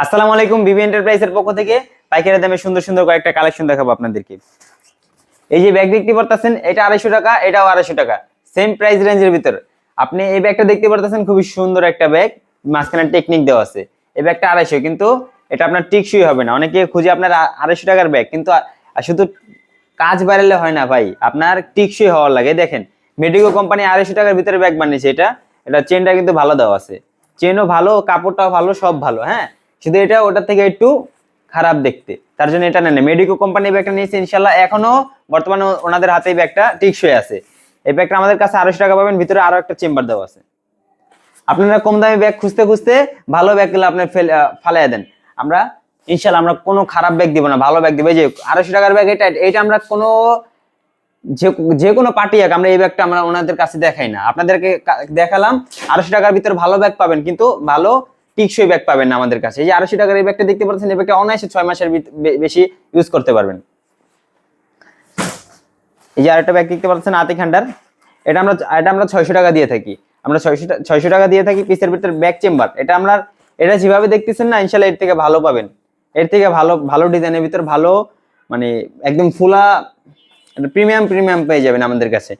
আসসালামু আলাইকুম, বিবি এন্টারপ্রাইজের পক্ষ থেকে পাইকারি দামে সুন্দর সুন্দর কয়েকটা কালেকশন দেখাবো আপনাদেরকে। এই যে ব্যাগ দেখতে পারতেছেন, এটা 250 টাকা, এটাও 250 টাকা, সেম প্রাইস রেঞ্জের ভিতর। আপনি এই ব্যাগটা দেখতে পারতেছেন, খুবই সুন্দর একটা ব্যাগ, মাঝখানে টেকনিক দেওয়া আছে। এই ব্যাগটা 250, কিন্তু এটা আপনার টিকসই হবে না। অনেকে খুঁজে আপনার 250 টাকার ব্যাগ, কিন্তু শুধু কাজ বাড়ালে হয় না ভাই, আপনার টিকসই হওয়ার লাগে। দেখেন, মেডিকো কোম্পানি 250 টাকার ভিতরে ব্যাগ বানিয়েছে। এটা চেনটা কিন্তু ভালো দেওয়া আছে, চেনও ভালো, কাপড়টাও ভালো, সব ভালো। হ্যাঁ, শুধু এটা ওটার থেকে একটু খারাপ দেখতে, তার জন্য এটা নেন। মেডিকো কোম্পানি ব্যাগটা নিয়েছে, ইনশাল্লাহ এখনো বর্তমানে ওনাদের হাতে এই ব্যাগটা টিকসই আছে। এই ব্যাগটা আমাদের কাছে 250 টাকা পাবেন, ভিতরে আরো একটা চেম্বার দেওয়া আছে। আপনারা কম দামি ব্যাগ খুঁজতে খুঁজতে ভালো ব্যাগ গুলো আপনি ফালাইয়া দেন। আমরা ইনশাল্লাহ আমরা কোনো খারাপ ব্যাগ দিব না, ভালো ব্যাগ দিব। এই যে 250 টাকার ব্যাগ, এটা আমরা কোনো যে কোনো পার্টি হোক, আমরা এই ব্যাগটা আমরা ওনাদের কাছে দেখাই না, আপনাদেরকে দেখালাম। 250 টাকার ভিতরে ভালো ব্যাগ পাবেন, কিন্তু ভালো টিকসই ব্যাগ পাবেন না আমাদের কাছে। এই যে 250 টাকার এই ব্যাগটা দেখতে পাচ্ছেন, এই ব্যাগটা অনায়াসে 6 মাসের বেশি ইউজ করতে পারবেন। এই যে আরেকটা ব্যাগ দেখতে পাচ্ছেন, আতিক হান্ডার, এটা আমরা 600 টাকা দিয়ে থাকি। আমরা 600 টাকা দিয়ে থাকি, পিসের ভিতরে ব্যাগ চেম্বার। এটা যেভাবে দেখতেছেন না, ইনশাল্লাহ এর থেকে ভালো পাবেন। এর থেকে ভালো ভালো ডিজাইনের ভিতর ভালো, মানে একদম ফুলা প্রিমিয়াম পেয়ে যাবেন আমাদের কাছে।